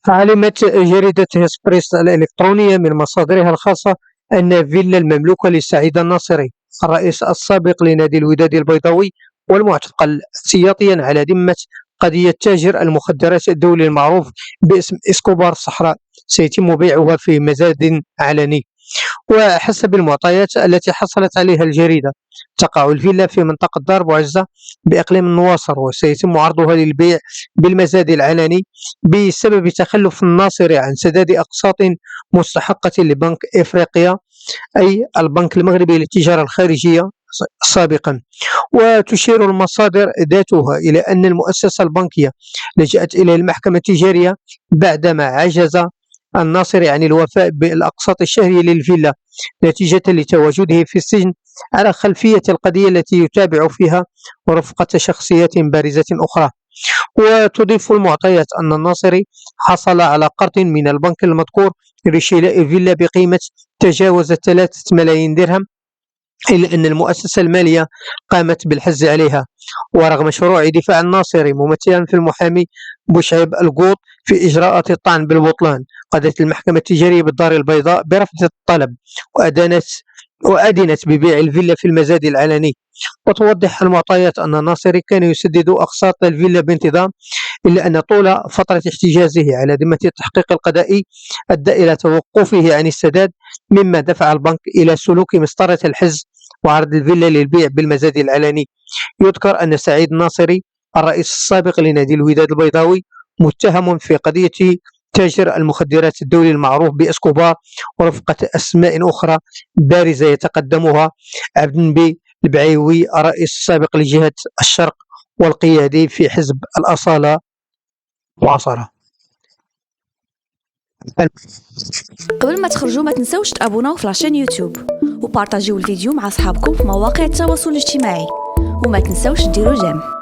علمت جريدة إسبريس الإلكترونية من مصادرها الخاصة أن فيلا المملوكة لسعيد الناصري الرئيس السابق لنادي الوداد البيضاوي والمعتقل احتياطيا على ذمة قضية تاجر المخدرات الدولي المعروف باسم إسكوبار الصحراء سيتم بيعها في مزاد علني. وحسب المعطيات التي حصلت عليها الجريدة، تقع الفيلا في منطقة دار بوعزة بإقليم النواصر، وسيتم عرضها للبيع بالمزاد العلني بسبب تخلف الناصري عن سداد أقساط مستحقة لبنك إفريقيا أي البنك المغربي للتجارة الخارجية سابقا. وتشير المصادر ذاتها إلى أن المؤسسة البنكية لجأت إلى المحكمة التجارية بعدما عجز الناصري عن الوفاء بالأقساط الشهرية للفيلا نتيجة لتواجده في السجن على خلفية القضية التي يتابع فيها ورفقة شخصيات بارزة أخرى. وتضيف المعطيات أن الناصري حصل على قرض من البنك المذكور لشراء الفيلا بقيمة تجاوزت 3 ملايين درهم، إلا أن المؤسسة المالية قامت بالحز عليها. ورغم شروع دفاع الناصري ممثلا في المحامي بوشعيب القوط في إجراءات الطعن بالبطلان، قضت المحكمة التجارية بالدار البيضاء برفض الطلب وأدنت ببيع الفيلا في المزاد العلني. وتوضح المعطيات أن الناصري كان يسدد أقساط الفيلا بانتظام، إلا أن طول فترة احتجازه على ذمة التحقيق القضائي أدى إلى توقفه عن السداد، مما دفع البنك إلى سلوك مسطرة الحز وعرض الفيلا للبيع بالمزاد العلني. يذكر أن سعيد الناصري الرئيس السابق لنادي الوداد البيضاوي متهم في قضية تاجر المخدرات الدولي المعروف بإسكوبار ورفقة أسماء أخرى بارزة يتقدمها عبد بي البعيوي الرئيس السابق لجهة الشرق والقيادي في حزب الأصالة وعصرة. قبل ما تخرجوا ما تنسوش تابوناو في لاشين يوتيوب وبارطاجيو الفيديو مع أصحابكم في مواقع التواصل الاجتماعي، وما تنسوش ديروا جيم.